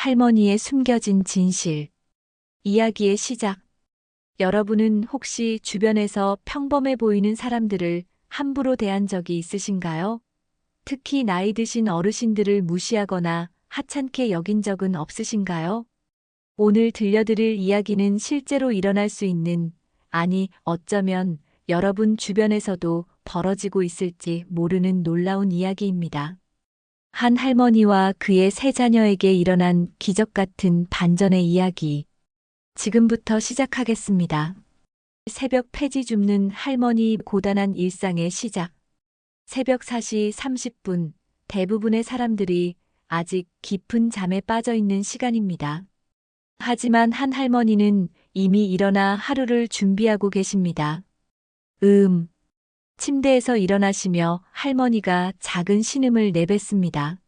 할머니의 숨겨진 진실. 이야기의 시작. 여러분은 혹시 주변에서 평범해 보이는 사람들을 함부로 대한 적이 있으신가요? 특히 나이 드신 어르신들을 무시하거나 하찮게 여긴 적은 없으신가요? 오늘 들려드릴 이야기는 실제로 일어날 수 있는, 아니, 어쩌면 여러분 주변에서도 벌어지고 있을지 모르는 놀라운 이야기입니다. 한 할머니와 그의 세 자녀에게 일어난 기적 같은 반전의 이야기. 지금부터 시작하겠습니다. 새벽 폐지 줍는 할머니 고단한 일상의 시작. 새벽 4시 30분, 대부분의 사람들이 아직 깊은 잠에 빠져 있는 시간입니다. 하지만 한 할머니는 이미 일어나 하루를 준비하고 계십니다. 침대에서 일어나시며 할머니가 작은 신음을 내뱉습니다.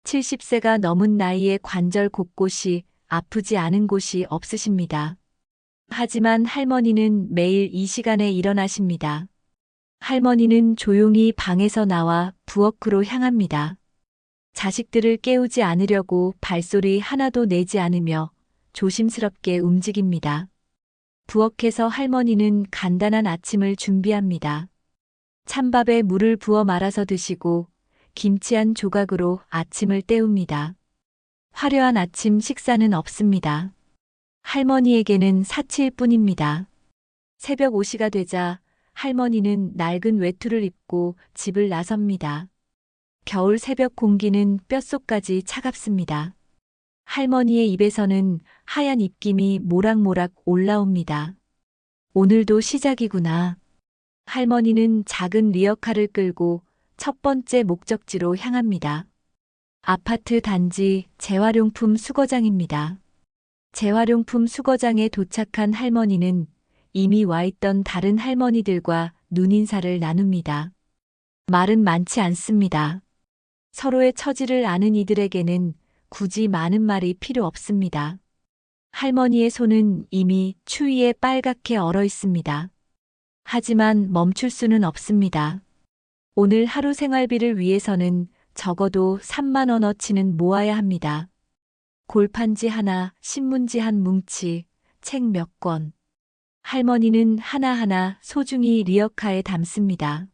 70세가 넘은 나이에 관절 곳곳이 아프지 않은 곳이 없으십니다. 하지만 할머니는 매일 이 시간에 일어나십니다. 할머니는 조용히 방에서 나와 부엌으로 향합니다. 자식들을 깨우지 않으려고 발소리 하나도 내지 않으며 조심스럽게 움직입니다. 부엌에서 할머니는 간단한 아침을 준비합니다. 찬밥에 물을 부어 말아서 드시고 김치 한 조각으로 아침을 때웁니다. 화려한 아침 식사는 없습니다. 할머니에게는 사치일 뿐입니다. 새벽 5시가 되자 할머니는 낡은 외투를 입고 집을 나섭니다. 겨울 새벽 공기는 뼛속까지 차갑습니다. 할머니의 입에서는 하얀 입김이 모락모락 올라옵니다. 오늘도 시작이구나. 할머니는 작은 리어카를 끌고 첫 번째 목적지로 향합니다. 아파트 단지 재활용품 수거장입니다. 재활용품 수거장에 도착한 할머니는 이미 와 있던 다른 할머니들과 눈인사를 나눕니다. 말은 많지 않습니다. 서로의 처지를 아는 이들에게는 굳이 많은 말이 필요 없습니다. 할머니의 손은 이미 추위에 빨갛게 얼어 있습니다. 하지만 멈출 수는 없습니다. 오늘 하루 생활비를 위해서는 적어도 3만 원어치는 모아야 합니다. 골판지 하나, 신문지 한 뭉치, 책 몇 권. 할머니는 하나하나 소중히 리어카에 담습니다.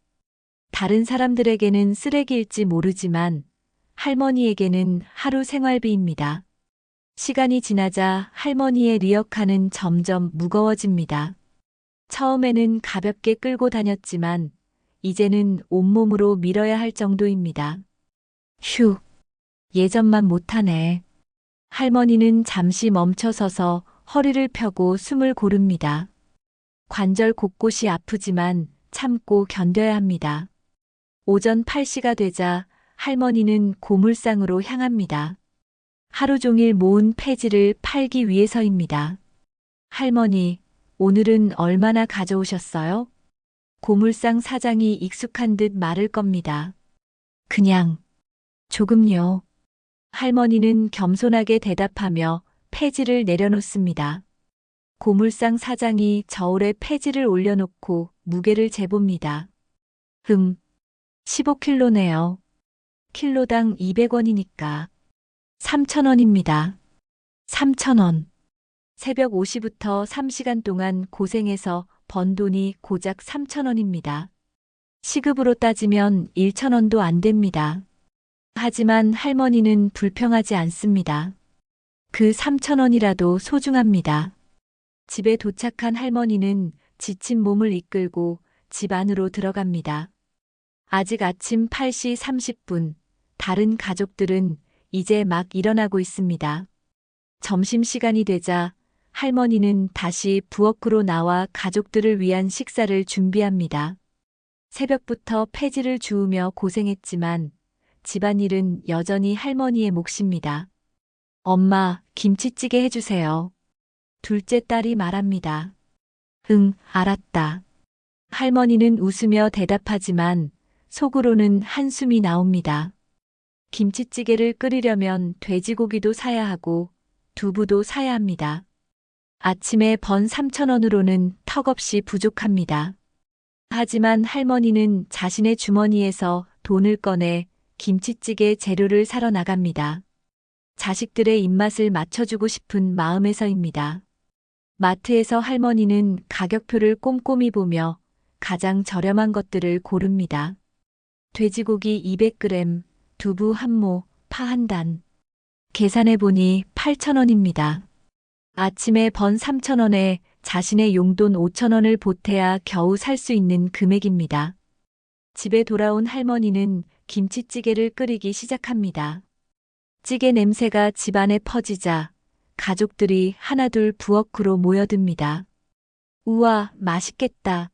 다른 사람들에게는 쓰레기일지 모르지만 할머니에게는 하루 생활비입니다. 시간이 지나자 할머니의 리어카는 점점 무거워집니다. 처음에는 가볍게 끌고 다녔지만 이제는 온몸으로 밀어야 할 정도입니다. 휴, 예전만 못하네. 할머니는 잠시 멈춰서서 허리를 펴고 숨을 고릅니다. 관절 곳곳이 아프지만 참고 견뎌야 합니다. 오전 8시가 되자 할머니는 고물상으로 향합니다. 하루 종일 모은 폐지를 팔기 위해서입니다. 할머니, 오늘은 얼마나 가져오셨어요? 고물상 사장이 익숙한 듯 말을 겁니다. 그냥, 조금요. 할머니는 겸손하게 대답하며 폐지를 내려놓습니다. 고물상 사장이 저울에 폐지를 올려놓고 무게를 재봅니다. 15kg네요. 킬로당 200원이니까. 3,000원입니다. 3,000원. 새벽 5시부터 3시간 동안 고생해서 번 돈이 고작 3,000원입니다. 시급으로 따지면 1,000원도 안 됩니다. 하지만 할머니는 불평하지 않습니다. 그 3,000원이라도 소중합니다. 집에 도착한 할머니는 지친 몸을 이끌고 집 안으로 들어갑니다. 아직 아침 8시 30분, 다른 가족들은 이제 막 일어나고 있습니다. 점심시간이 되자 할머니는 다시 부엌으로 나와 가족들을 위한 식사를 준비합니다. 새벽부터 폐지를 주우며 고생했지만 집안일은 여전히 할머니의 몫입니다. 엄마, 김치찌개 해주세요. 둘째 딸이 말합니다. 응, 알았다. 할머니는 웃으며 대답하지만 속으로는 한숨이 나옵니다. 김치찌개를 끓이려면 돼지고기도 사야 하고 두부도 사야 합니다. 아침에 번 3,000원으로는 턱없이 부족합니다. 하지만 할머니는 자신의 주머니에서 돈을 꺼내 김치찌개 재료를 사러 나갑니다. 자식들의 입맛을 맞춰주고 싶은 마음에서입니다. 마트에서 할머니는 가격표를 꼼꼼히 보며 가장 저렴한 것들을 고릅니다. 돼지고기 200g, 두부 한 모, 파 한 단. 계산해 보니 8,000원입니다. 아침에 번 3,000원에 자신의 용돈 5,000원을 보태야 겨우 살 수 있는 금액입니다. 집에 돌아온 할머니는 김치찌개를 끓이기 시작합니다. 찌개 냄새가 집안에 퍼지자 가족들이 하나둘 부엌으로 모여듭니다. 우와, 맛있겠다.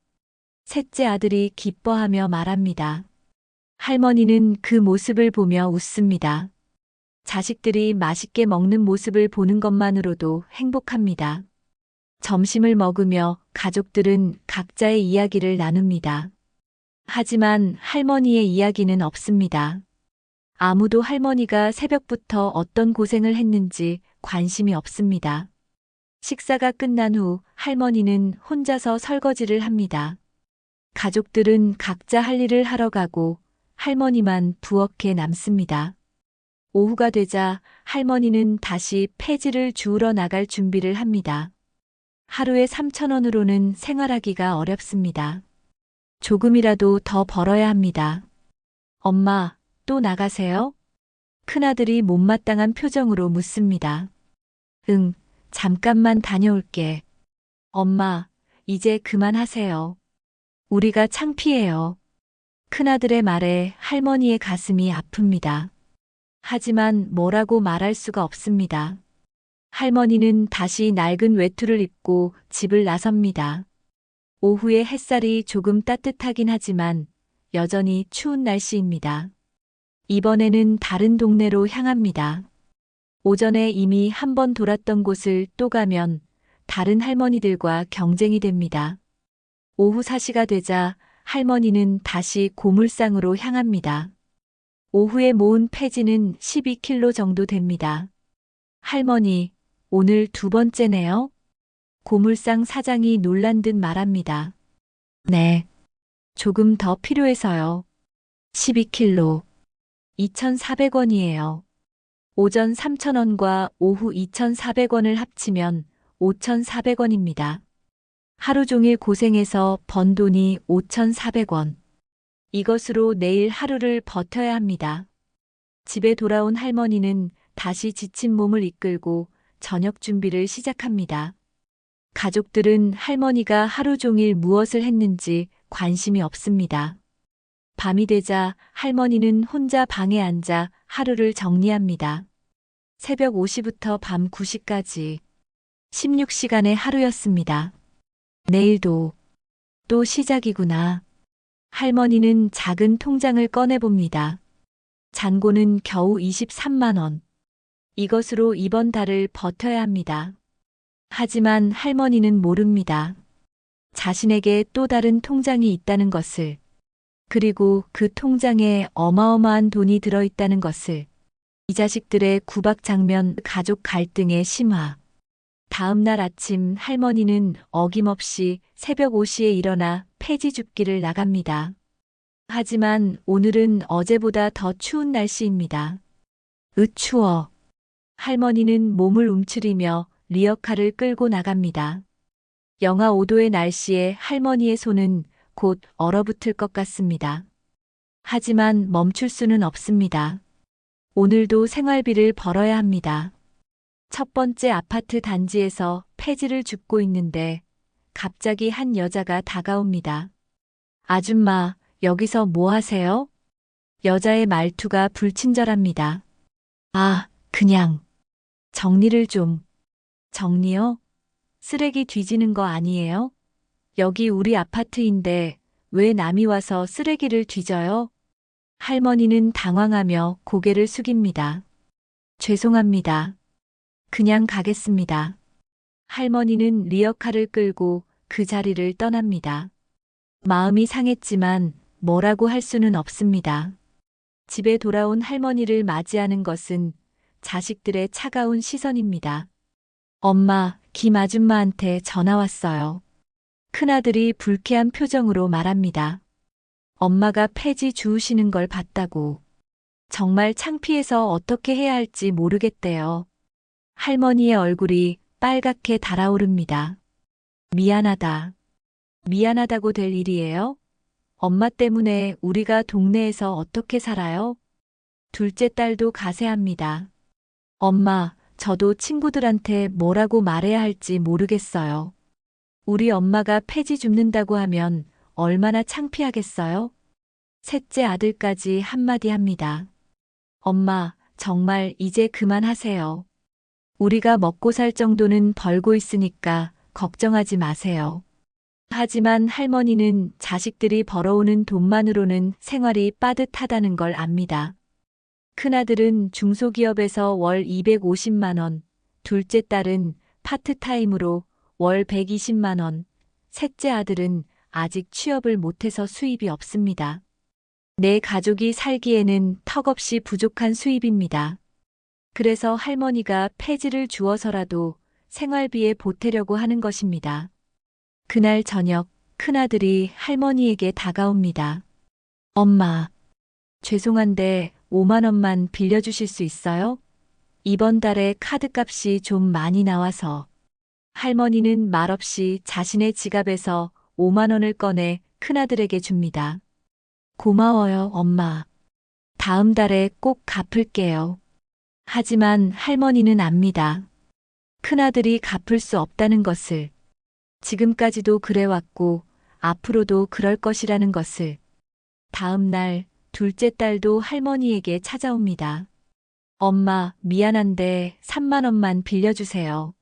셋째 아들이 기뻐하며 말합니다. 할머니는 그 모습을 보며 웃습니다. 자식들이 맛있게 먹는 모습을 보는 것만으로도 행복합니다. 점심을 먹으며 가족들은 각자의 이야기를 나눕니다. 하지만 할머니의 이야기는 없습니다. 아무도 할머니가 새벽부터 어떤 고생을 했는지 관심이 없습니다. 식사가 끝난 후 할머니는 혼자서 설거지를 합니다. 가족들은 각자 할 일을 하러 가고 할머니만 부엌에 남습니다. 오후가 되자 할머니는 다시 폐지를 주우러 나갈 준비를 합니다. 하루에 3,000원으로는 생활하기가 어렵습니다. 조금이라도 더 벌어야 합니다. 엄마, 또 나가세요? 큰아들이 못마땅한 표정으로 묻습니다. 응, 잠깐만 다녀올게. 엄마, 이제 그만하세요. 우리가 창피해요. 큰아들의 말에 할머니의 가슴이 아픕니다. 하지만 뭐라고 말할 수가 없습니다. 할머니는 다시 낡은 외투를 입고 집을 나섭니다. 오후에 햇살이 조금 따뜻하긴 하지만 여전히 추운 날씨입니다. 이번에는 다른 동네로 향합니다. 오전에 이미 한 번 돌았던 곳을 또 가면 다른 할머니들과 경쟁이 됩니다. 오후 4시가 되자 할머니는 다시 고물상으로 향합니다. 오후에 모은 폐지는 12kg 정도 됩니다. 할머니, 오늘 두 번째네요? 고물상 사장이 놀란 듯 말합니다. 네. 조금 더 필요해서요. 12kg. 2,400원이에요. 오전 3,000원과 오후 2,400원을 합치면 5,400원입니다. 하루 종일 고생해서 번 돈이 5,400원. 이것으로 내일 하루를 버텨야 합니다. 집에 돌아온 할머니는 다시 지친 몸을 이끌고 저녁 준비를 시작합니다. 가족들은 할머니가 하루 종일 무엇을 했는지 관심이 없습니다. 밤이 되자 할머니는 혼자 방에 앉아 하루를 정리합니다. 새벽 5시부터 밤 9시까지 16시간의 하루였습니다. 내일도 또 시작이구나. 할머니는 작은 통장을 꺼내봅니다. 잔고는 겨우 23만 원. 이것으로 이번 달을 버텨야 합니다. 하지만 할머니는 모릅니다. 자신에게 또 다른 통장이 있다는 것을, 그리고 그 통장에 어마어마한 돈이 들어있다는 것을. 이 자식들의 구박 장면, 가족 갈등의 심화. 다음 날 아침 할머니는 어김없이 새벽 5시에 일어나 폐지 줍기를 나갑니다. 하지만 오늘은 어제보다 더 추운 날씨입니다. 추워. 할머니는 몸을 움츠리며 리어카를 끌고 나갑니다. 영하 5도의 날씨에 할머니의 손은 곧 얼어붙을 것 같습니다. 하지만 멈출 수는 없습니다. 오늘도 생활비를 벌어야 합니다. 첫 번째 아파트 단지에서 폐지를 줍고 있는데 갑자기 한 여자가 다가옵니다. 아줌마, 여기서 뭐 하세요? 여자의 말투가 불친절합니다. 아, 그냥 정리를 좀. 정리요? 쓰레기 뒤지는 거 아니에요? 여기 우리 아파트인데 왜 남이 와서 쓰레기를 뒤져요? 할머니는 당황하며 고개를 숙입니다. 죄송합니다. 그냥 가겠습니다. 할머니는 리어카를 끌고 그 자리를 떠납니다. 마음이 상했지만 뭐라고 할 수는 없습니다. 집에 돌아온 할머니를 맞이하는 것은 자식들의 차가운 시선입니다. 엄마, 김 아줌마한테 전화 왔어요. 큰아들이 불쾌한 표정으로 말합니다. 엄마가 폐지 주우시는 걸 봤다고. 정말 창피해서 어떻게 해야 할지 모르겠대요. 할머니의 얼굴이 빨갛게 달아오릅니다. 미안하다. 미안하다고 될 일이에요? 엄마 때문에 우리가 동네에서 어떻게 살아요? 둘째 딸도 가세합니다. 엄마, 저도 친구들한테 뭐라고 말해야 할지 모르겠어요. 우리 엄마가 폐지 줍는다고 하면 얼마나 창피하겠어요? 셋째 아들까지 한마디 합니다. 엄마, 정말 이제 그만하세요. 우리가 먹고 살 정도는 벌고 있으니까 걱정하지 마세요. 하지만 할머니는 자식들이 벌어오는 돈만으로는 생활이 빠듯하다는 걸 압니다. 큰아들은 중소기업에서 월 250만 원, 둘째 딸은 파트타임으로 월 120만 원, 셋째 아들은 아직 취업을 못해서 수입이 없습니다. 내 가족이 살기에는 턱없이 부족한 수입입니다. 그래서 할머니가 폐지를 주어서라도 생활비에 보태려고 하는 것입니다. 그날 저녁 큰아들이 할머니에게 다가옵니다. 엄마, 죄송한데 5만 원만 빌려주실 수 있어요? 이번 달에 카드값이 좀 많이 나와서. 할머니는 말없이 자신의 지갑에서 5만 원을 꺼내 큰아들에게 줍니다. 고마워요, 엄마. 다음 달에 꼭 갚을게요. 하지만 할머니는 압니다. 큰아들이 갚을 수 없다는 것을. 지금까지도 그래왔고 앞으로도 그럴 것이라는 것을. 다음 날 둘째 딸도 할머니에게 찾아옵니다. 엄마, 미안한데 3만 원만 빌려주세요.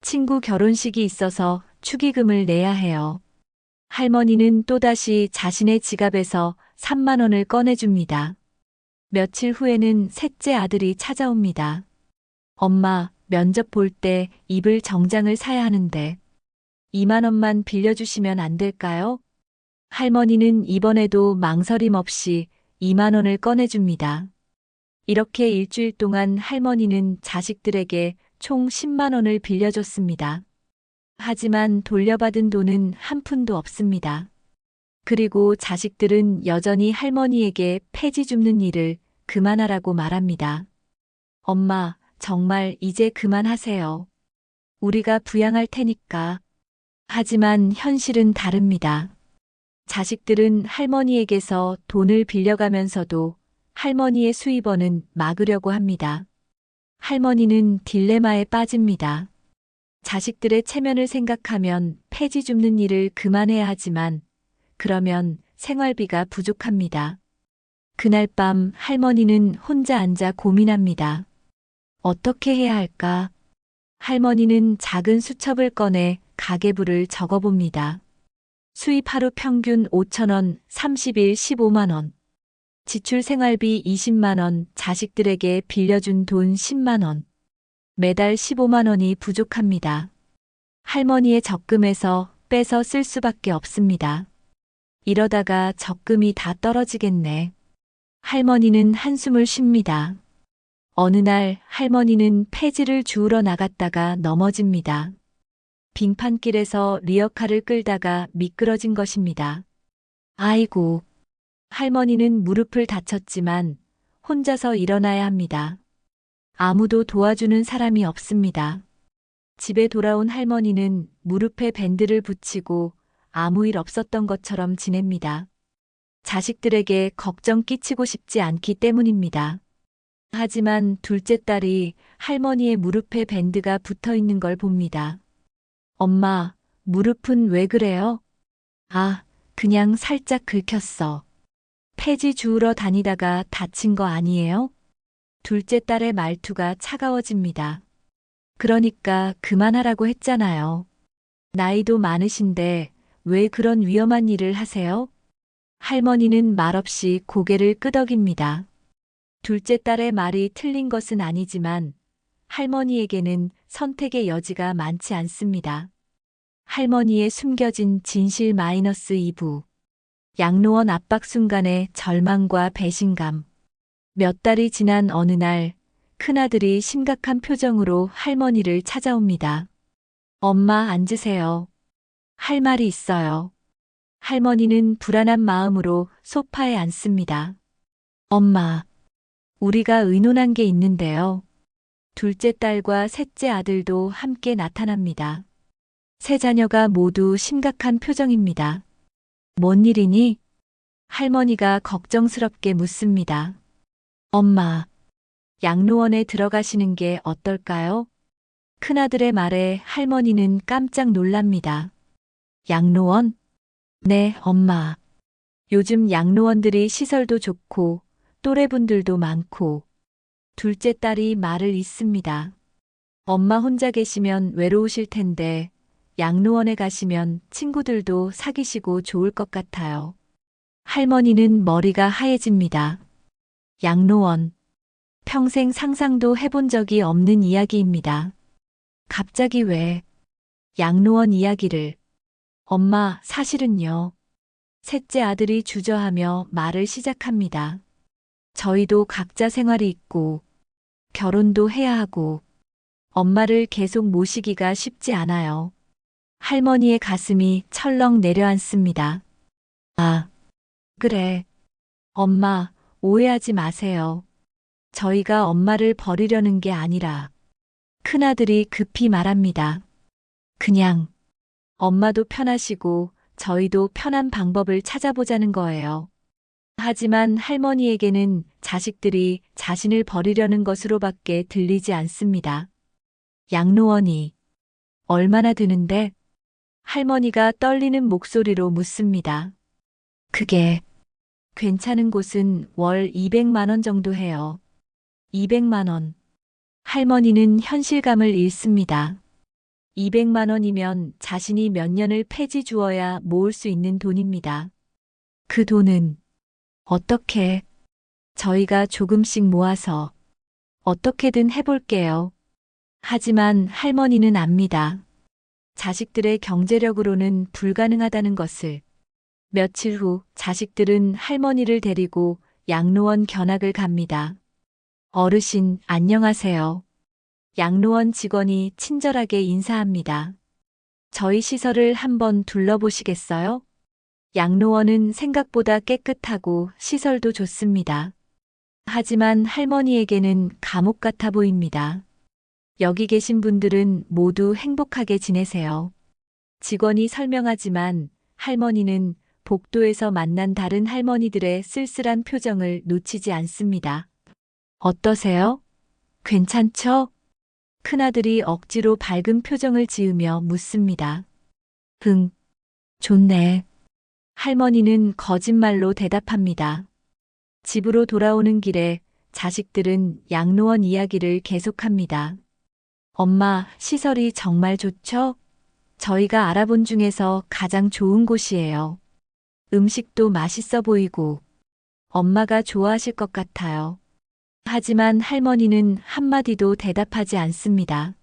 친구 결혼식이 있어서 축의금을 내야 해요. 할머니는 또다시 자신의 지갑에서 3만 원을 꺼내줍니다. 며칠 후에는 셋째 아들이 찾아옵니다. 엄마, 면접 볼 때 입을 정장을 사야 하는데 2만 원만 빌려주시면 안 될까요? 할머니는 이번에도 망설임 없이 2만 원을 꺼내줍니다. 이렇게 일주일 동안 할머니는 자식들에게 총 10만 원을 빌려줬습니다. 하지만 돌려받은 돈은 한 푼도 없습니다. 그리고 자식들은 여전히 할머니에게 폐지 줍는 일을 그만하라고 말합니다. 엄마, 정말 이제 그만하세요. 우리가 부양할 테니까. 하지만 현실은 다릅니다. 자식들은 할머니에게서 돈을 빌려가면서도 할머니의 수입원은 막으려고 합니다. 할머니는 딜레마에 빠집니다. 자식들의 체면을 생각하면 폐지 줍는 일을 그만해야 하지만 그러면 생활비가 부족합니다. 그날 밤 할머니는 혼자 앉아 고민합니다. 어떻게 해야 할까? 할머니는 작은 수첩을 꺼내 가계부를 적어봅니다. 수입 하루 평균 5천 원, 30일 15만 원. 지출 생활비 20만 원, 자식들에게 빌려준 돈 10만 원. 매달 15만 원이 부족합니다. 할머니의 적금에서 빼서 쓸 수밖에 없습니다. 이러다가 적금이 다 떨어지겠네. 할머니는 한숨을 쉽니다. 어느 날 할머니는 폐지를 주우러 나갔다가 넘어집니다. 빙판길에서 리어카를 끌다가 미끄러진 것입니다. 아이고, 할머니는 무릎을 다쳤지만 혼자서 일어나야 합니다. 아무도 도와주는 사람이 없습니다. 집에 돌아온 할머니는 무릎에 밴드를 붙이고 아무 일 없었던 것처럼 지냅니다. 자식들에게 걱정 끼치고 싶지 않기 때문입니다. 하지만 둘째 딸이 할머니의 무릎에 밴드가 붙어 있는 걸 봅니다. 엄마, 무릎은 왜 그래요? 아, 그냥 살짝 긁혔어. 폐지 주우러 다니다가 다친 거 아니에요? 둘째 딸의 말투가 차가워집니다. 그러니까 그만하라고 했잖아요. 나이도 많으신데 왜 그런 위험한 일을 하세요? 할머니는 말없이 고개를 끄덕입니다. 둘째 딸의 말이 틀린 것은 아니지만 할머니에게는 선택의 여지가 많지 않습니다. 할머니의 숨겨진 진실 -2부. 양로원 압박 순간의 절망과 배신감. 몇 달이 지난 어느 날 큰아들이 심각한 표정으로 할머니를 찾아옵니다. 엄마, 앉으세요. 할 말이 있어요. 할머니는 불안한 마음으로 소파에 앉습니다. 엄마, 우리가 의논한 게 있는데요. 둘째 딸과 셋째 아들도 함께 나타납니다. 세 자녀가 모두 심각한 표정입니다. 뭔 일이니? 할머니가 걱정스럽게 묻습니다. 엄마, 양로원에 들어가시는 게 어떨까요? 큰아들의 말에 할머니는 깜짝 놀랍니다. 양로원? 네, 엄마. 요즘 양로원들이 시설도 좋고 또래분들도 많고 둘째 딸이 말을 잇습니다. 엄마 혼자 계시면 외로우실 텐데 양로원에 가시면 친구들도 사귀시고 좋을 것 같아요. 할머니는 머리가 하얘집니다. 양로원. 평생 상상도 해본 적이 없는 이야기입니다. 갑자기 왜 양로원 이야기를? 엄마, 사실은요. 셋째 아들이 주저하며 말을 시작합니다. 저희도 각자 생활이 있고 결혼도 해야 하고 엄마를 계속 모시기가 쉽지 않아요. 할머니의 가슴이 철렁 내려앉습니다. 아, 그래. 엄마, 오해하지 마세요. 저희가 엄마를 버리려는 게 아니라 큰아들이 급히 말합니다. 그냥 엄마도 편하시고 저희도 편한 방법을 찾아보자는 거예요. 하지만 할머니에게는 자식들이 자신을 버리려는 것으로밖에 들리지 않습니다. 양로원이 얼마나 드는데? 할머니가 떨리는 목소리로 묻습니다. 그게 괜찮은 곳은 월 200만 원 정도 해요. 200만 원. 할머니는 현실감을 잃습니다. 200만 원이면 자신이 몇 년을 폐지 주어야 모을 수 있는 돈입니다. 그 돈은 어떻게 저희가 조금씩 모아서 어떻게든 해볼게요. 하지만 할머니는 압니다. 자식들의 경제력으로는 불가능하다는 것을. 며칠 후 자식들은 할머니를 데리고 양로원 견학을 갑니다. 어르신, 안녕하세요. 양로원 직원이 친절하게 인사합니다. 저희 시설을 한번 둘러보시겠어요? 양로원은 생각보다 깨끗하고 시설도 좋습니다. 하지만 할머니에게는 감옥 같아 보입니다. 여기 계신 분들은 모두 행복하게 지내세요. 직원이 설명하지만 할머니는 복도에서 만난 다른 할머니들의 쓸쓸한 표정을 놓치지 않습니다. 어떠세요? 괜찮죠? 큰아들이 억지로 밝은 표정을 지으며 묻습니다. 응, 좋네. 할머니는 거짓말로 대답합니다. 집으로 돌아오는 길에 자식들은 양로원 이야기를 계속합니다. 엄마, 시설이 정말 좋죠? 저희가 알아본 중에서 가장 좋은 곳이에요. 음식도 맛있어 보이고 엄마가 좋아하실 것 같아요. 하지만 할머니는 한마디도 대답하지 않습니다.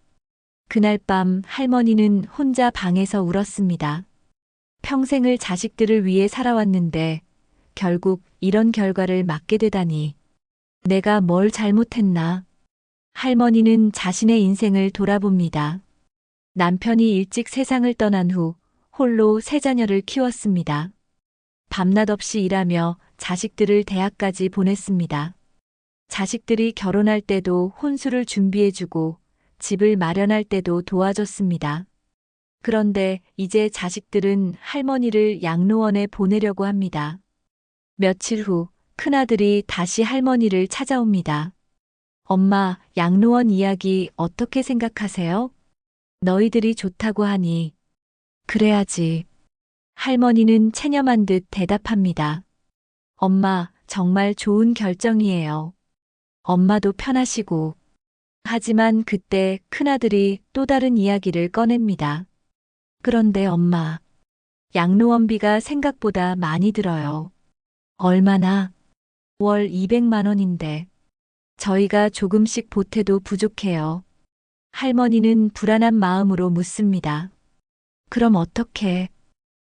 그날 밤 할머니는 혼자 방에서 울었습니다. 평생을 자식들을 위해 살아왔는데 결국 이런 결과를 맞게 되다니. 내가 뭘 잘못했나? 할머니는 자신의 인생을 돌아봅니다. 남편이 일찍 세상을 떠난 후 홀로 세 자녀를 키웠습니다. 밤낮 없이 일하며 자식들을 대학까지 보냈습니다. 자식들이 결혼할 때도 혼수를 준비해주고 집을 마련할 때도 도와줬습니다. 그런데 이제 자식들은 할머니를 양로원에 보내려고 합니다. 며칠 후 큰아들이 다시 할머니를 찾아옵니다. 엄마, 양로원 이야기 어떻게 생각하세요? 너희들이 좋다고 하니. 그래야지. 할머니는 체념한 듯 대답합니다. 엄마, 정말 좋은 결정이에요. 엄마도 편하시고. 하지만 그때 큰아들이 또 다른 이야기를 꺼냅니다. 그런데 엄마, 양로원비가 생각보다 많이 들어요. 얼마나? 월 200만 원인데. 저희가 조금씩 보태도 부족해요. 할머니는 불안한 마음으로 묻습니다. 그럼 어떻게?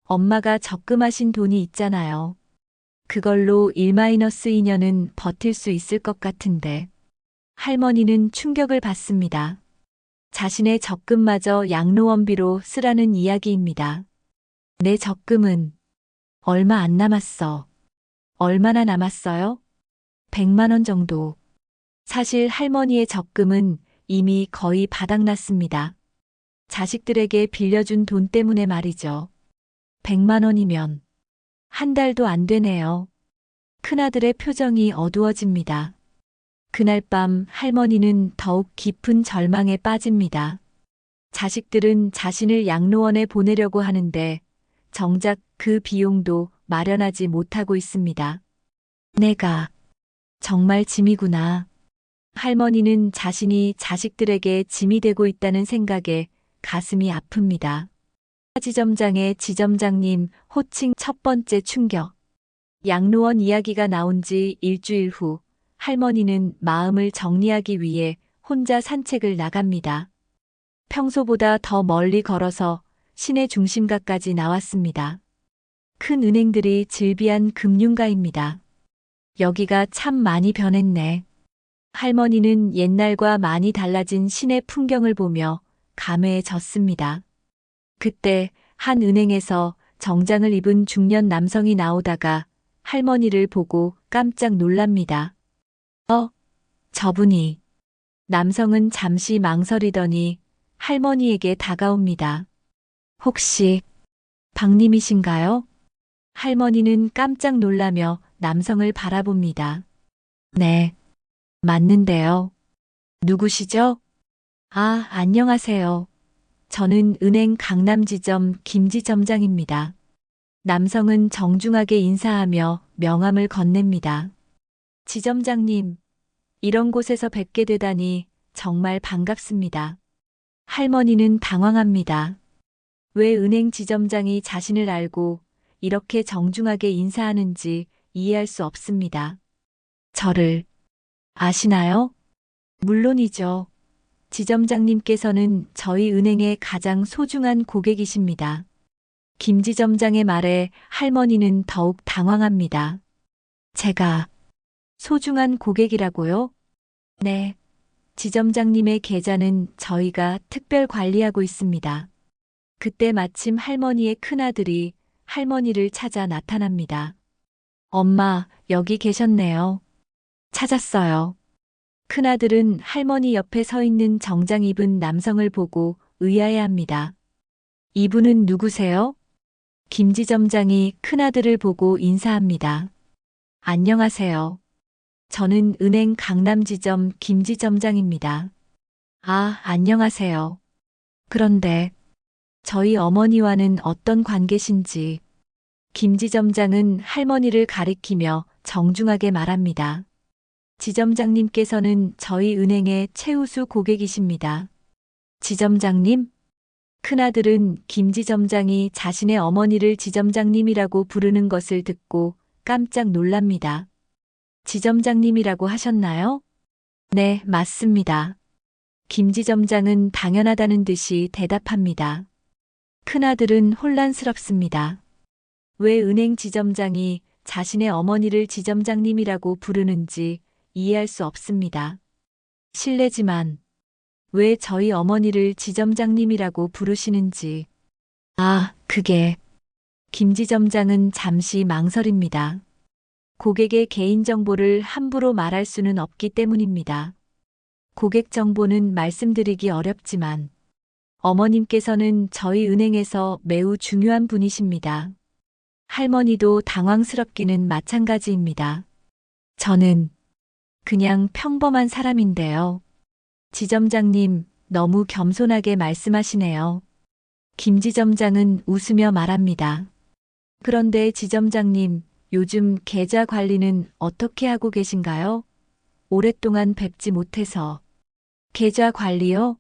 엄마가 적금하신 돈이 있잖아요. 그걸로 1-2년은 버틸 수 있을 것 같은데. 할머니는 충격을 받습니다. 자신의 적금마저 양로원비로 쓰라는 이야기입니다. 내 적금은 얼마 안 남았어. 얼마나 남았어요? 100만 원 정도. 사실 할머니의 적금은 이미 거의 바닥났습니다. 자식들에게 빌려준 돈 때문에 말이죠. 100만 원이면 한 달도 안 되네요. 큰아들의 표정이 어두워집니다. 그날 밤 할머니는 더욱 깊은 절망에 빠집니다. 자식들은 자신을 양로원에 보내려고 하는데 정작 그 비용도 마련하지 못하고 있습니다. 내가 정말 짐이구나. 할머니는 자신이 자식들에게 짐이 되고 있다는 생각에 가슴이 아픕니다. 지점장의 지점장님 호칭 첫 번째 충격. 양로원 이야기가 나온 지 일주일 후 할머니는 마음을 정리하기 위해 혼자 산책을 나갑니다. 평소보다 더 멀리 걸어서 시내 중심가까지 나왔습니다. 큰 은행들이 즐비한 금융가입니다. 여기가 참 많이 변했네. 할머니는 옛날과 많이 달라진 시내 풍경을 보며 감회해졌습니다. 그때 한 은행에서 정장을 입은 중년 남성이 나오다가 할머니를 보고 깜짝 놀랍니다. 저분이. 남성은 잠시 망설이더니 할머니에게 다가옵니다. 혹시 박님이신가요? 할머니는 깜짝 놀라며 남성을 바라봅니다. 네, 맞는데요. 누구시죠? 안녕하세요. 저는 은행 강남지점 김지점장입니다. 남성은 정중하게 인사하며 명함을 건넵니다. 지점장님, 이런 곳에서 뵙게 되다니 정말 반갑습니다. 할머니는 당황합니다. 왜 은행 지점장이 자신을 알고 이렇게 정중하게 인사하는지 이해할 수 없습니다. 저를 아시나요? 물론이죠. 지점장님께서는 저희 은행의 가장 소중한 고객이십니다. 김 지점장의 말에 할머니는 더욱 당황합니다. 제가 소중한 고객이라고요? 네. 지점장님의 계좌는 저희가 특별 관리하고 있습니다. 그때 마침 할머니의 큰아들이 할머니를 찾아 나타납니다. 엄마, 여기 계셨네요. 찾았어요. 큰아들은 할머니 옆에 서 있는 정장 입은 남성을 보고 의아해합니다. 이분은 누구세요? 김지점장이 큰아들을 보고 인사합니다. 안녕하세요. 저는 은행 강남지점 김지점장입니다. 안녕하세요. 그런데 저희 어머니와는 어떤 관계신지. 김지점장은 할머니를 가리키며 정중하게 말합니다. 지점장님께서는 저희 은행의 최우수 고객이십니다. 지점장님? 큰아들은 김지점장이 자신의 어머니를 지점장님이라고 부르는 것을 듣고 깜짝 놀랍니다. 지점장님이라고 하셨나요? 네, 맞습니다. 김지점장은 당연하다는 듯이 대답합니다. 큰아들은 혼란스럽습니다. 왜 은행 지점장이 자신의 어머니를 지점장님이라고 부르는지 이해할 수 없습니다. 실례지만 왜 저희 어머니를 지점장님이라고 부르시는지. 그게. 김지점장은 잠시 망설입니다. 고객의 개인정보를 함부로 말할 수는 없기 때문입니다. 고객 정보는 말씀드리기 어렵지만 어머님께서는 저희 은행에서 매우 중요한 분이십니다. 할머니도 당황스럽기는 마찬가지입니다. 저는 그냥 평범한 사람인데요. 지점장님, 너무 겸손하게 말씀하시네요. 김지점장은 웃으며 말합니다. 그런데 지점장님, 요즘 계좌 관리는 어떻게 하고 계신가요? 오랫동안 뵙지 못해서. 계좌 관리요?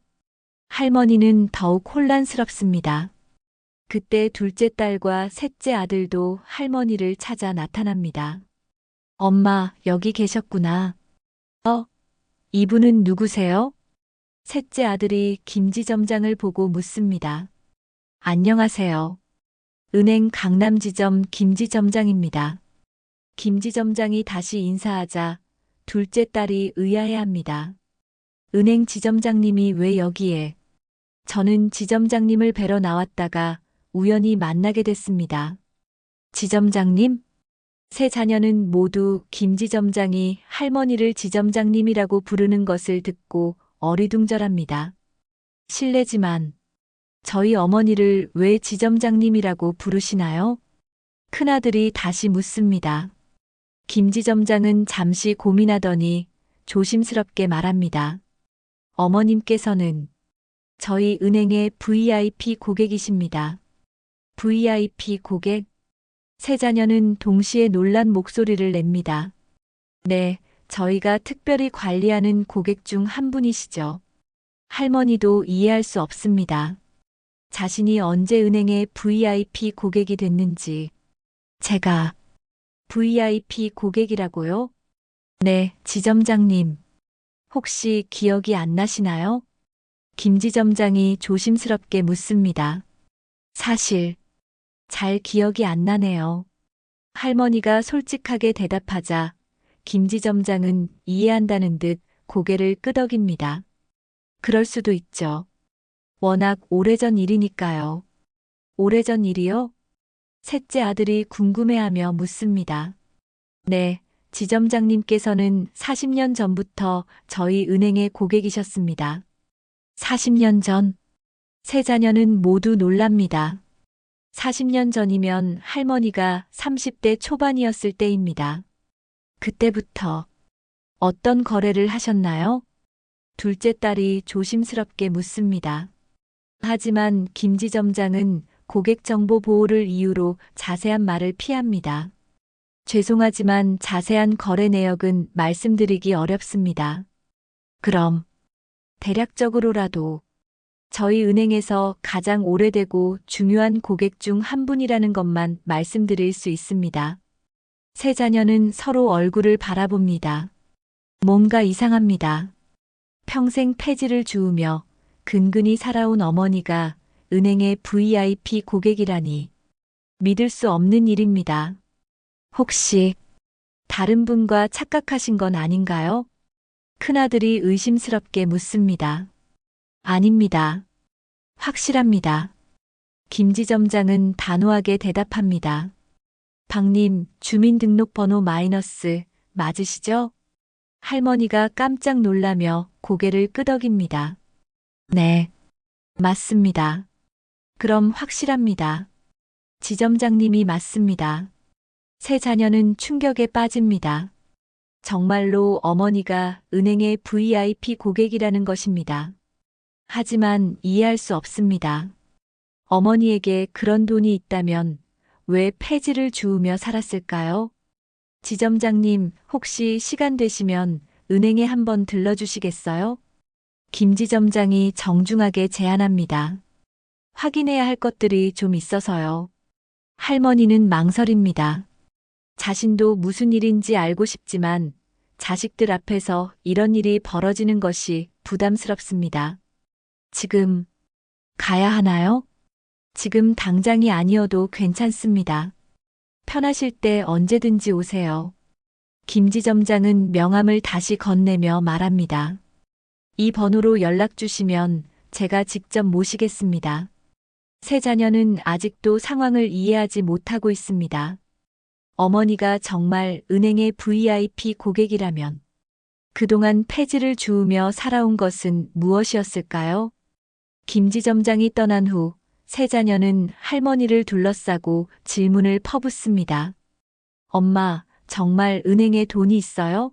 할머니는 더욱 혼란스럽습니다. 그때 둘째 딸과 셋째 아들도 할머니를 찾아 나타납니다. 엄마, 여기 계셨구나. 이분은 누구세요? 셋째 아들이 김지점장을 보고 묻습니다. 안녕하세요. 은행 강남지점 김지점장입니다. 김지점장이 다시 인사하자 둘째 딸이 의아해합니다. 은행 지점장님이 왜 여기에? 저는 지점장님을 뵈러 나왔다가 우연히 만나게 됐습니다. 지점장님? 세 자녀는 모두 김 지점장이 할머니를 지점장님이라고 부르는 것을 듣고 어리둥절합니다. 실례지만 저희 어머니를 왜 지점장님이라고 부르시나요? 큰아들이 다시 묻습니다. 김 지점장은 잠시 고민하더니 조심스럽게 말합니다. 어머님께서는 저희 은행의 VIP 고객이십니다. VIP 고객? 세 자녀는 동시에 놀란 목소리를 냅니다. 네, 저희가 특별히 관리하는 고객 중 한 분이시죠. 할머니도 이해할 수 없습니다. 자신이 언제 은행의 VIP 고객이 됐는지. 제가 VIP 고객이라고요? 네, 지점장님. 혹시 기억이 안 나시나요? 김 지점장이 조심스럽게 묻습니다. 사실 잘 기억이 안 나네요. 할머니가 솔직하게 대답하자 김 지점장은 이해한다는 듯 고개를 끄덕입니다. 그럴 수도 있죠. 워낙 오래전 일이니까요. 오래전 일이요? 셋째 아들이 궁금해하며 묻습니다. 네, 지점장님께서는 40년 전부터 저희 은행의 고객이셨습니다. 40년 전? 세 자녀는 모두 놀랍니다. 40년 전이면 할머니가 30대 초반이었을 때입니다. 그때부터 어떤 거래를 하셨나요? 둘째 딸이 조심스럽게 묻습니다. 하지만 김 지점장은 고객 정보 보호를 이유로 자세한 말을 피합니다. 죄송하지만 자세한 거래 내역은 말씀드리기 어렵습니다. 그럼 대략적으로라도 저희 은행에서 가장 오래되고 중요한 고객 중 한 분이라는 것만 말씀드릴 수 있습니다. 세 자녀는 서로 얼굴을 바라봅니다. 뭔가 이상합니다. 평생 폐지를 주우며 근근히 살아온 어머니가 은행의 VIP 고객이라니 믿을 수 없는 일입니다. 혹시 다른 분과 착각하신 건 아닌가요? 큰아들이 의심스럽게 묻습니다. 아닙니다. 확실합니다. 김 지점장은 단호하게 대답합니다. 박님, 주민등록번호 마이너스 맞으시죠? 할머니가 깜짝 놀라며 고개를 끄덕입니다. 네, 맞습니다. 그럼 확실합니다. 지점장님이 맞습니다. 세 자녀는 충격에 빠집니다. 정말로 어머니가 은행의 VIP 고객이라는 것입니다. 하지만 이해할 수 없습니다. 어머니에게 그런 돈이 있다면 왜 폐지를 주우며 살았을까요? 지점장님, 혹시 시간 되시면 은행에 한번 들러주시겠어요? 김 지점장이 정중하게 제안합니다. 확인해야 할 것들이 좀 있어서요. 할머니는 망설입니다. 자신도 무슨 일인지 알고 싶지만 자식들 앞에서 이런 일이 벌어지는 것이 부담스럽습니다. 지금 가야 하나요? 지금 당장이 아니어도 괜찮습니다. 편하실 때 언제든지 오세요. 김 지점장은 명함을 다시 건네며 말합니다. 이 번호로 연락 주시면 제가 직접 모시겠습니다. 세 자녀는 아직도 상황을 이해하지 못하고 있습니다. 어머니가 정말 은행의 VIP 고객이라면 그동안 폐지를 주우며 살아온 것은 무엇이었을까요? 김 지점장이 떠난 후 세 자녀는 할머니를 둘러싸고 질문을 퍼붓습니다. 엄마, 정말 은행에 돈이 있어요?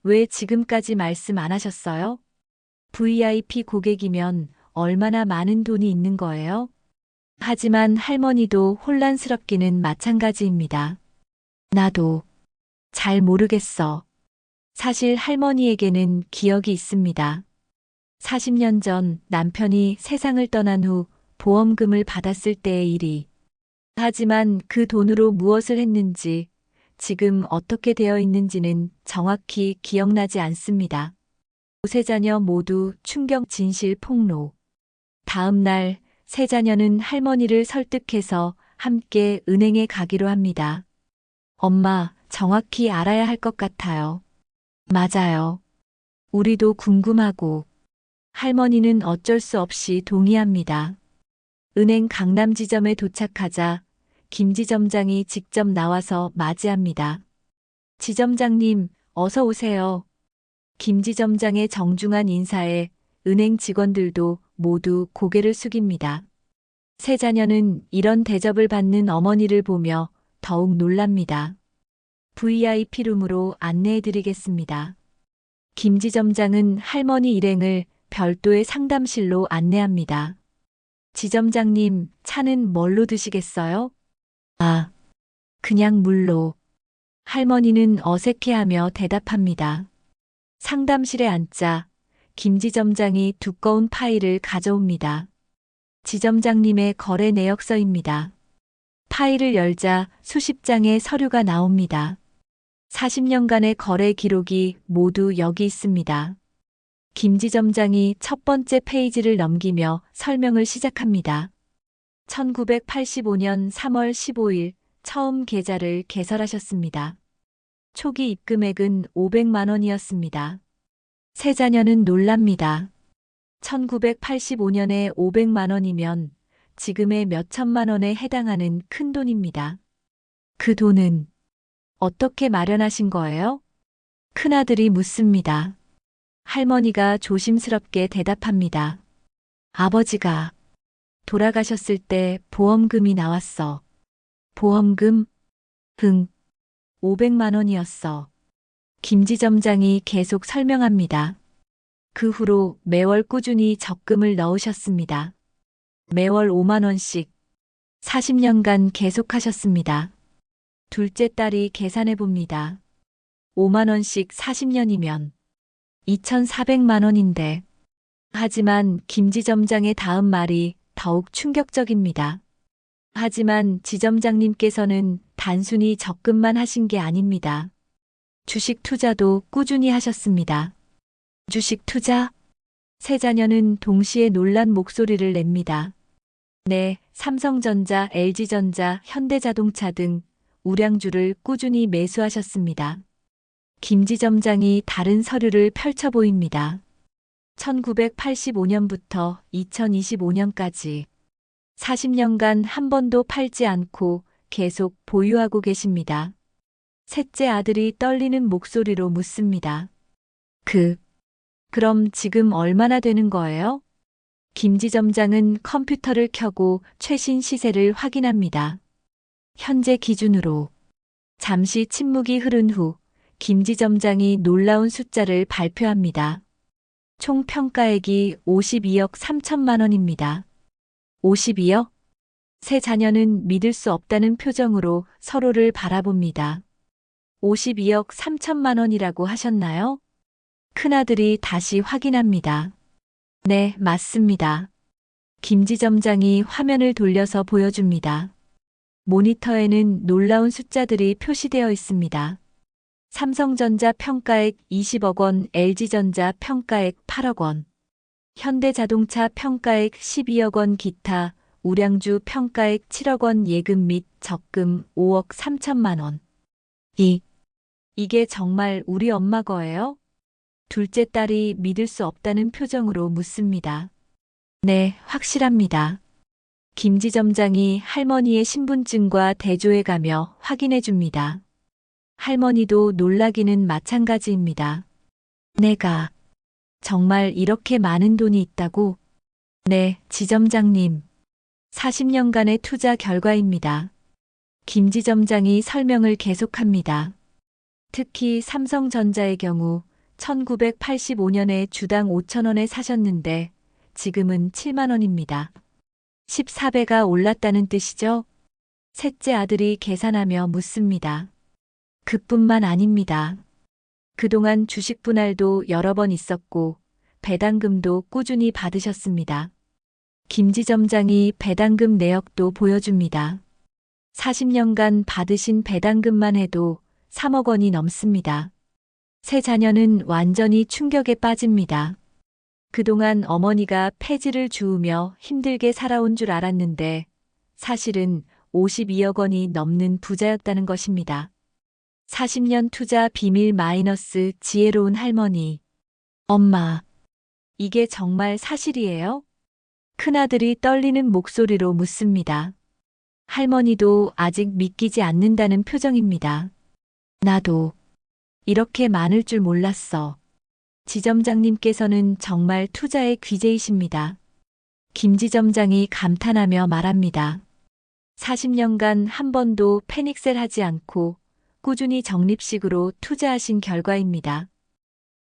왜 지금까지 말씀 안 하셨어요? VIP 고객이면 얼마나 많은 돈이 있는 거예요? 하지만 할머니도 혼란스럽기는 마찬가지입니다. 나도 잘 모르겠어. 사실 할머니에게는 기억이 있습니다. 40년 전 남편이 세상을 떠난 후 보험금을 받았을 때의 일이. 하지만 그 돈으로 무엇을 했는지, 지금 어떻게 되어 있는지는 정확히 기억나지 않습니다. 세 자녀 모두 충격 진실 폭로. 다음 날 세 자녀는 할머니를 설득해서 함께 은행에 가기로 합니다. 엄마, 정확히 알아야 할 것 같아요. 맞아요. 우리도 궁금하고. 할머니는 어쩔 수 없이 동의합니다. 은행 강남 지점에 도착하자 김 지점장이 직접 나와서 맞이합니다. 지점장님, 어서 오세요. 김 지점장의 정중한 인사에 은행 직원들도 모두 고개를 숙입니다. 세 자녀는 이런 대접을 받는 어머니를 보며 더욱 놀랍니다. VIP룸으로 안내해 드리겠습니다. 김 지점장은 할머니 일행을 별도의 상담실로 안내합니다. 지점장님, 차는 뭘로 드시겠어요? 아, 그냥 물로. 할머니는 어색해하며 대답합니다. 상담실에 앉자 김 지점장이 두꺼운 파일을 가져옵니다. 지점장님의 거래 내역서입니다. 파일을 열자 수십 장의 서류가 나옵니다. 40년간의 거래 기록이 모두 여기 있습니다. 김 지점장이 첫 번째 페이지를 넘기며 설명을 시작합니다. 1985년 3월 15일 처음 계좌를 개설하셨습니다. 초기 입금액은 500만 원이었습니다. 세 자녀는 놀랍니다. 1985년에 500만 원이면 지금의 몇천만 원에 해당하는 큰 돈입니다. 그 돈은 어떻게 마련하신 거예요? 큰아들이 묻습니다. 할머니가 조심스럽게 대답합니다. 아버지가 돌아가셨을 때 보험금이 나왔어. 보험금? 500만 원이었어. 김 지점장이 계속 설명합니다. 그 후로 매월 꾸준히 적금을 넣으셨습니다. 매월 5만 원씩 40년간 계속하셨습니다. 둘째 딸이 계산해 봅니다. 5만 원씩 40년이면 2,400만 원인데. 하지만 김 지점장의 다음 말이 더욱 충격적입니다. 하지만 지점장님께서는 단순히 적금만 하신 게 아닙니다. 주식 투자도 꾸준히 하셨습니다. 주식 투자? 세 자녀는 동시에 놀란 목소리를 냅니다. 네, 삼성전자, LG전자, 현대자동차 등 우량주를 꾸준히 매수하셨습니다. 김 지점장이 다른 서류를 펼쳐 보입니다. 1985년부터 2025년까지 40년간 한 번도 팔지 않고 계속 보유하고 계십니다. 셋째 아들이 떨리는 목소리로 묻습니다. 그럼 지금 얼마나 되는 거예요? 김 지점장은 컴퓨터를 켜고 최신 시세를 확인합니다. 현재 기준으로. 잠시 침묵이 흐른 후 김 지점장이 놀라운 숫자를 발표합니다. 총 평가액이 52억 3천만 원입니다. 52억? 세 자녀는 믿을 수 없다는 표정으로 서로를 바라봅니다. 52억 3천만 원이라고 하셨나요? 큰아들이 다시 확인합니다. 네, 맞습니다. 김 지점장이 화면을 돌려서 보여줍니다. 모니터에는 놀라운 숫자들이 표시되어 있습니다. 삼성전자 평가액 20억 원, LG전자 평가액 8억 원, 현대자동차 평가액 12억 원, 기타 우량주 평가액 7억 원, 예금 및 적금 5억 3천만 원. 이게 정말 우리 엄마 거예요? 둘째 딸이 믿을 수 없다는 표정으로 묻습니다. 네, 확실합니다. 김 지점장이 할머니의 신분증과 대조해 가며 확인해 줍니다. 할머니도 놀라기는 마찬가지입니다. 내가 정말 이렇게 많은 돈이 있다고? 네, 지점장님. 40년간의 투자 결과입니다. 김 지점장이 설명을 계속합니다. 특히 삼성전자의 경우 1985년에 주당 5천 원에 사셨는데 지금은 7만 원입니다. 14배가 올랐다는 뜻이죠? 셋째 아들이 계산하며 묻습니다. 그뿐만 아닙니다. 그동안 주식 분할도 여러 번 있었고 배당금도 꾸준히 받으셨습니다. 김 지점장이 배당금 내역도 보여줍니다. 40년간 받으신 배당금만 해도 3억 원이 넘습니다. 세 자녀는 완전히 충격에 빠집니다. 그동안 어머니가 폐지를 주우며 힘들게 살아온 줄 알았는데 사실은 52억 원이 넘는 부자였다는 것입니다. 40년 투자 비밀 마이너스 지혜로운 할머니. 엄마, 이게 정말 사실이에요? 큰아들이 떨리는 목소리로 묻습니다. 할머니도 아직 믿기지 않는다는 표정입니다. 나도 이렇게 많을 줄 몰랐어. 지점장님께서는 정말 투자의 귀재이십니다. 김지점장이 감탄하며 말합니다. 40년간 한 번도 패닉셀 하지 않고 꾸준히 적립식으로 투자하신 결과입니다.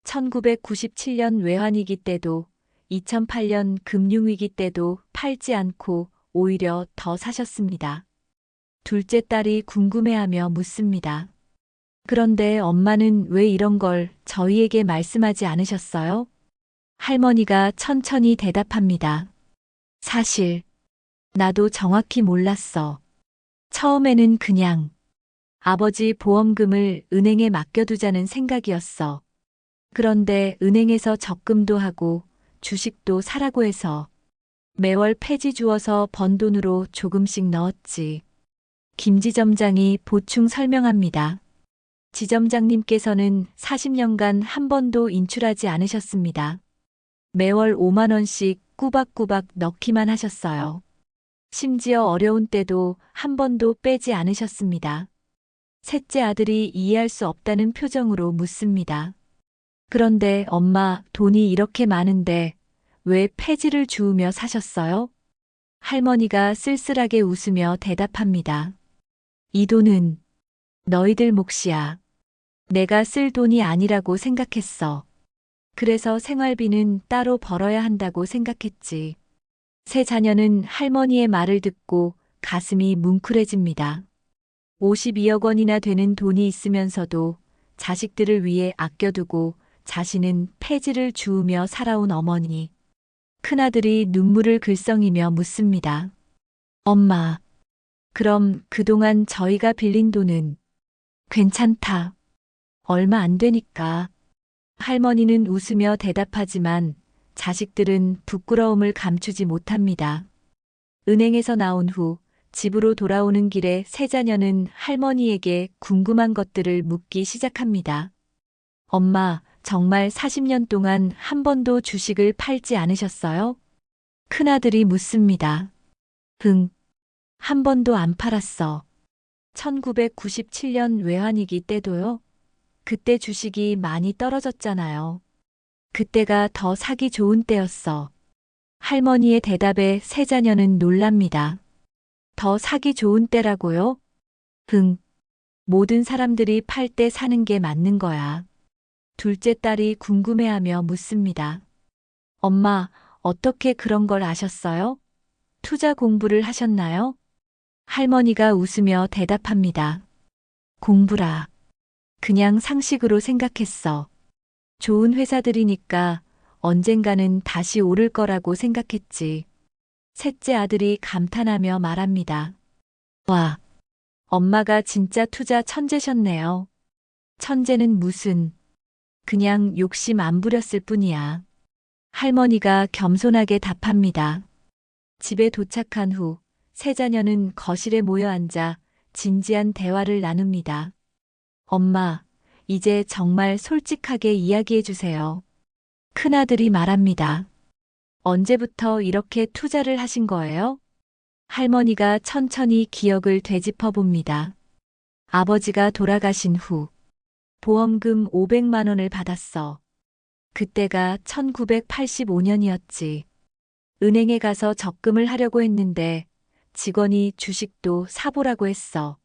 1997년 외환위기 때도 2008년 금융위기 때도 팔지 않고 오히려 더 사셨습니다. 둘째 딸이 궁금해하며 묻습니다. 그런데 엄마는 왜 이런 걸 저희에게 말씀하지 않으셨어요? 할머니가 천천히 대답합니다. 사실 나도 정확히 몰랐어. 처음에는 그냥 아버지 보험금을 은행에 맡겨두자는 생각이었어. 그런데 은행에서 적금도 하고 주식도 사라고 해서 매월 폐지 주어서 번 돈으로 조금씩 넣었지. 김지점장이 보충 설명합니다. 지점장님께서는 40년간 한 번도 인출하지 않으셨습니다. 매월 5만 원씩 꾸박꾸박 넣기만 하셨어요. 심지어 어려운 때도 한 번도 빼지 않으셨습니다. 셋째 아들이 이해할 수 없다는 표정으로 묻습니다. 그런데 엄마, 돈이 이렇게 많은데 왜 폐지를 주우며 사셨어요? 할머니가 쓸쓸하게 웃으며 대답합니다. 이 돈은 너희들 몫이야. 내가 쓸 돈이 아니라고 생각했어. 그래서 생활비는 따로 벌어야 한다고 생각했지. 세 자녀는 할머니의 말을 듣고 가슴이 뭉클해집니다. 52억 원이나 되는 돈이 있으면서도 자식들을 위해 아껴두고 자신은 폐지를 주우며 살아온 어머니. 큰아들이 눈물을 글썽이며 묻습니다. 엄마, 그럼 그동안 저희가 빌린 돈은 괜찮다. 얼마 안 되니까. 할머니는 웃으며 대답하지만 자식들은 부끄러움을 감추지 못합니다. 은행에서 나온 후 집으로 돌아오는 길에 세 자녀는 할머니에게 궁금한 것들을 묻기 시작합니다. 엄마, 정말 40년 동안 한 번도 주식을 팔지 않으셨어요? 큰아들이 묻습니다. 응, 한 번도 안 팔았어. 1997년 외환위기 때도요? 그때 주식이 많이 떨어졌잖아요. 그때가 더 사기 좋은 때였어. 할머니의 대답에 세 자녀는 놀랍니다. 더 사기 좋은 때라고요? 응. 모든 사람들이 팔 때 사는 게 맞는 거야. 둘째 딸이 궁금해하며 묻습니다. 엄마, 어떻게 그런 걸 아셨어요? 투자 공부를 하셨나요? 할머니가 웃으며 대답합니다. 공부라. 그냥 상식으로 생각했어. 좋은 회사들이니까 언젠가는 다시 오를 거라고 생각했지. 셋째 아들이 감탄하며 말합니다. 와, 엄마가 진짜 투자 천재셨네요. 천재는 무슨, 그냥 욕심 안 부렸을 뿐이야. 할머니가 겸손하게 답합니다. 집에 도착한 후 세 자녀는 거실에 모여 앉아 진지한 대화를 나눕니다. 엄마, 이제 정말 솔직하게 이야기해 주세요. 큰아들이 말합니다. 언제부터 이렇게 투자를 하신 거예요? 할머니가 천천히 기억을 되짚어 봅니다. 아버지가 돌아가신 후 보험금 500만 원을 받았어. 그때가 1985년이었지. 은행에 가서 적금을 하려고 했는데 직원이 주식도 사보라고 했어.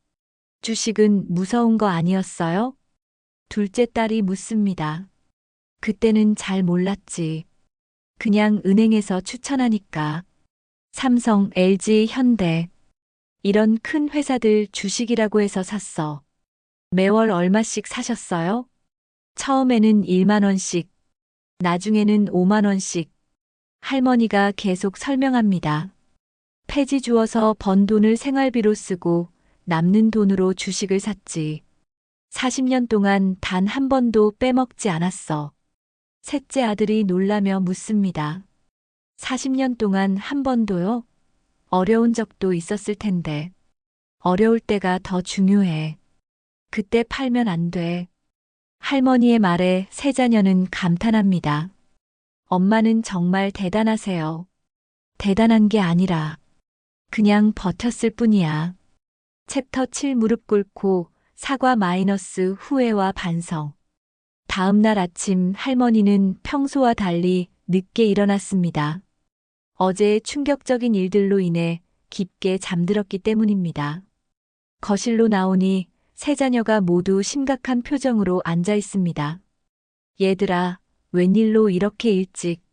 주식은 무서운 거 아니었어요? 둘째 딸이 묻습니다. 그때는 잘 몰랐지. 그냥 은행에서 추천하니까. 삼성, LG, 현대. 이런 큰 회사들 주식이라고 해서 샀어. 매월 얼마씩 사셨어요? 처음에는 1만 원씩, 나중에는 5만 원씩. 할머니가 계속 설명합니다. 폐지 주어서 번 돈을 생활비로 쓰고 남는 돈으로 주식을 샀지. 40년 동안 단 한 번도 빼먹지 않았어. 셋째 아들이 놀라며 묻습니다. 40년 동안 한 번도요? 어려운 적도 있었을 텐데. 어려울 때가 더 중요해. 그때 팔면 안 돼. 할머니의 말에 세 자녀는 감탄합니다. 엄마는 정말 대단하세요. 대단한 게 아니라 그냥 버텼을 뿐이야. 챕터 7 무릎 꿇고 사과 마이너스 후회와 반성. 다음 날 아침 할머니는 평소와 달리 늦게 일어났습니다. 어제의 충격적인 일들로 인해 깊게 잠들었기 때문입니다. 거실로 나오니 세 자녀가 모두 심각한 표정으로 앉아 있습니다. 얘들아, 웬일로 이렇게 일찍?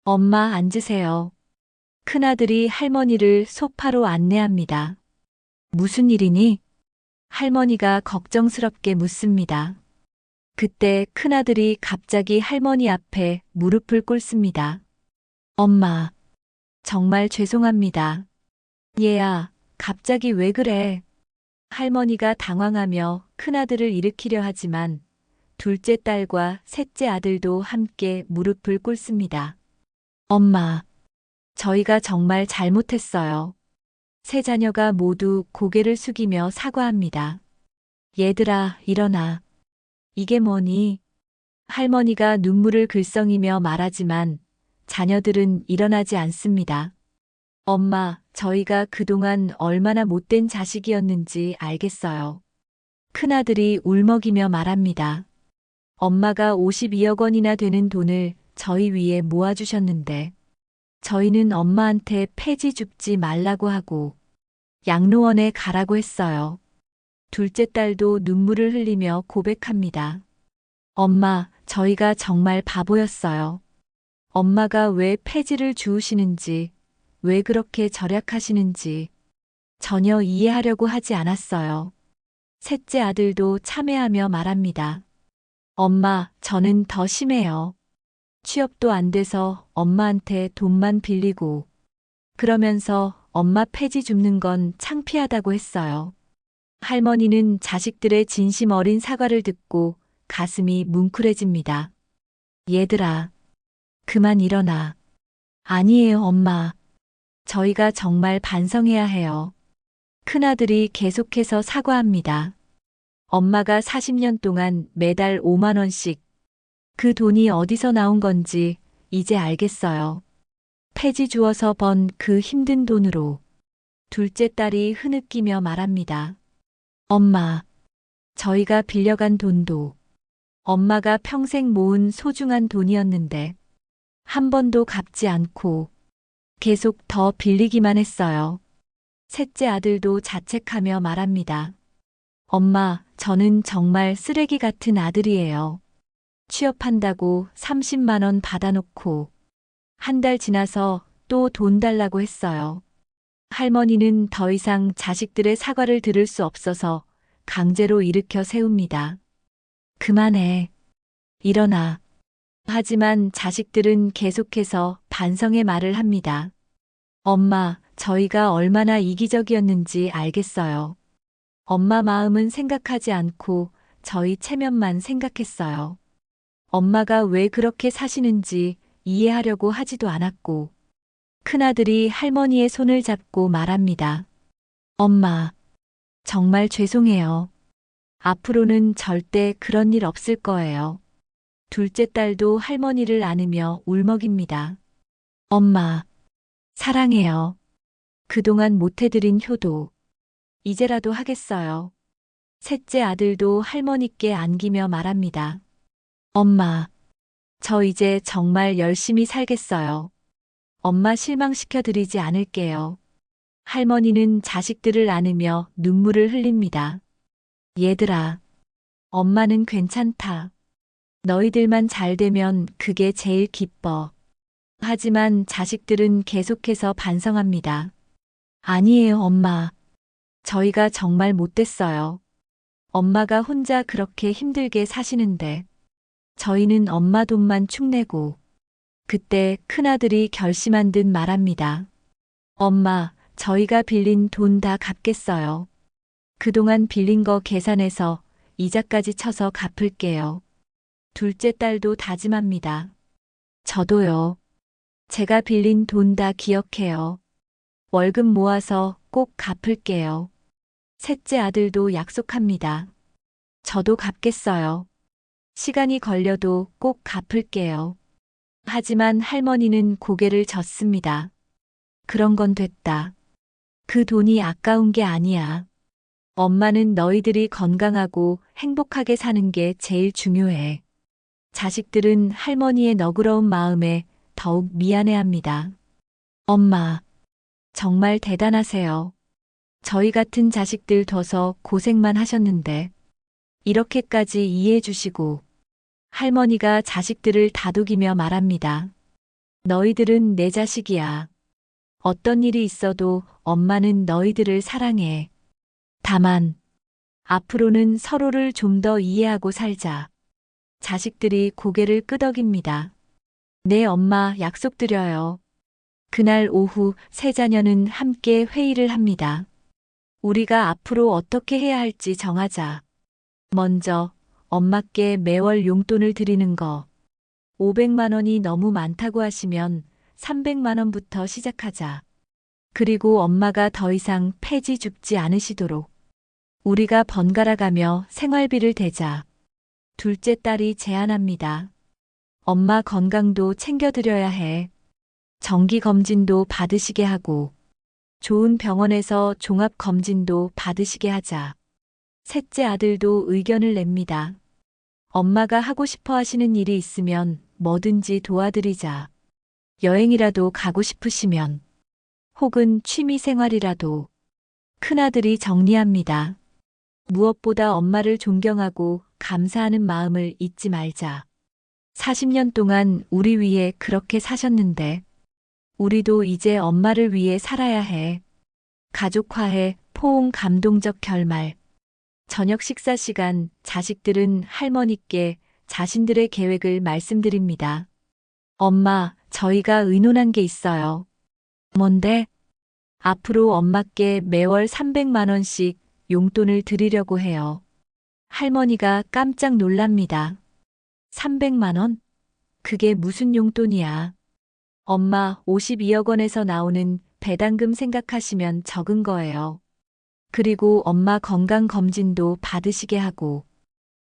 엄마 앉으세요. 큰아들이 할머니를 소파로 안내합니다. 무슨 일이니? 할머니가 걱정스럽게 묻습니다. 그때 큰아들이 갑자기 할머니 앞에 무릎을 꿇습니다. 엄마, 정말 죄송합니다. 얘야, 갑자기 왜 그래? 할머니가 당황하며 큰아들을 일으키려 하지만 둘째 딸과 셋째 아들도 함께 무릎을 꿇습니다. 엄마, 저희가 정말 잘못했어요. 세 자녀가 모두 고개를 숙이며 사과합니다. 얘들아, 일어나. 이게 뭐니? 할머니가 눈물을 글썽이며 말하지만 자녀들은 일어나지 않습니다. 엄마, 저희가 그동안 얼마나 못된 자식이었는지 알겠어요. 큰아들이 울먹이며 말합니다. 엄마가 52억 원이나 되는 돈을 저희 위에 모아주셨는데 저희는 엄마한테 폐지 줍지 말라고 하고 양로원에 가라고 했어요. 둘째 딸도 눈물을 흘리며 고백합니다. 엄마, 저희가 정말 바보였어요. 엄마가 왜 폐지를 주우시는지, 왜 그렇게 절약하시는지 전혀 이해하려고 하지 않았어요. 셋째 아들도 참회하며 말합니다. 엄마, 저는 더 심해요. 취업도 안 돼서 엄마한테 돈만 빌리고 그러면서 엄마 폐지 줍는 건 창피하다고 했어요. 할머니는 자식들의 진심 어린 사과를 듣고 가슴이 뭉클해집니다. 얘들아, 그만 일어나. 아니에요, 엄마. 저희가 정말 반성해야 해요. 큰아들이 계속해서 사과합니다. 엄마가 40년 동안 매달 5만 원씩 그 돈이 어디서 나온 건지 이제 알겠어요. 폐지 주어서 번 그 힘든 돈으로 둘째 딸이 흐느끼며 말합니다. 엄마, 저희가 빌려간 돈도 엄마가 평생 모은 소중한 돈이었는데 한 번도 갚지 않고 계속 더 빌리기만 했어요. 셋째 아들도 자책하며 말합니다. 엄마, 저는 정말 쓰레기 같은 아들이에요. 취업한다고 30만 원 받아놓고 한 달 지나서 또 돈 달라고 했어요. 할머니는 더 이상 자식들의 사과를 들을 수 없어서 강제로 일으켜 세웁니다. 그만해. 일어나. 하지만 자식들은 계속해서 반성의 말을 합니다. 엄마, 저희가 얼마나 이기적이었는지 알겠어요. 엄마 마음은 생각하지 않고 저희 체면만 생각했어요. 엄마가 왜 그렇게 사시는지 이해하려고 하지도 않았고, 큰아들이 할머니의 손을 잡고 말합니다. 엄마, 정말 죄송해요. 앞으로는 절대 그런 일 없을 거예요. 둘째 딸도 할머니를 안으며 울먹입니다. 엄마, 사랑해요. 그동안 못해드린 효도, 이제라도 하겠어요. 셋째 아들도 할머니께 안기며 말합니다. 엄마, 저 이제 정말 열심히 살겠어요. 엄마 실망시켜드리지 않을게요. 할머니는 자식들을 안으며 눈물을 흘립니다. 얘들아, 엄마는 괜찮다. 너희들만 잘 되면 그게 제일 기뻐. 하지만 자식들은 계속해서 반성합니다. 아니에요, 엄마. 저희가 정말 못됐어요. 엄마가 혼자 그렇게 힘들게 사시는데 저희는 엄마 돈만 축내고 그때 큰아들이 결심한 듯 말합니다. 엄마, 저희가 빌린 돈 다 갚겠어요. 그동안 빌린 거 계산해서 이자까지 쳐서 갚을게요. 둘째 딸도 다짐합니다. 저도요. 제가 빌린 돈 다 기억해요. 월급 모아서 꼭 갚을게요. 셋째 아들도 약속합니다. 저도 갚겠어요. 시간이 걸려도 꼭 갚을게요. 하지만 할머니는 고개를 젓습니다. 그런 건 됐다. 그 돈이 아까운 게 아니야. 엄마는 너희들이 건강하고 행복하게 사는 게 제일 중요해. 자식들은 할머니의 너그러운 마음에 더욱 미안해합니다. 엄마, 정말 대단하세요. 저희 같은 자식들 둬서 고생만 하셨는데, 이렇게까지 이해해 주시고, 할머니가 자식들을 다독이며 말합니다. 너희들은 내 자식이야. 어떤 일이 있어도 엄마는 너희들을 사랑해. 다만, 앞으로는 서로를 좀 더 이해하고 살자. 자식들이 고개를 끄덕입니다. 네, 엄마, 약속드려요. 그날 오후 세 자녀는 함께 회의를 합니다. 우리가 앞으로 어떻게 해야 할지 정하자. 먼저, 엄마께 매월 용돈을 드리는 거. 500만 원이 너무 많다고 하시면 300만 원부터 시작하자. 그리고 엄마가 더 이상 폐지 줍지 않으시도록 우리가 번갈아 가며 생활비를 대자. 둘째 딸이 제안합니다. 엄마 건강도 챙겨드려야 해. 정기 검진도 받으시게 하고 좋은 병원에서 종합 검진도 받으시게 하자. 셋째 아들도 의견을 냅니다. 엄마가 하고 싶어 하시는 일이 있으면 뭐든지 도와드리자. 여행이라도 가고 싶으시면 혹은 취미 생활이라도. 큰아들이 정리합니다. 무엇보다 엄마를 존경하고 감사하는 마음을 잊지 말자. 40년 동안 우리 위해 그렇게 사셨는데, 우리도 이제 엄마를 위해 살아야 해. 가족화해 포옹 감동적 결말. 저녁 식사 시간 자식들은 할머니께 자신들의 계획을 말씀드립니다. 엄마, 저희가 의논한 게 있어요. 뭔데? 앞으로 엄마께 매월 300만 원씩 용돈을 드리려고 해요. 할머니가 깜짝 놀랍니다. 300만 원? 그게 무슨 용돈이야? 엄마 52억 원에서 나오는 배당금 생각하시면 적은 거예요. 그리고 엄마 건강검진도 받으시게 하고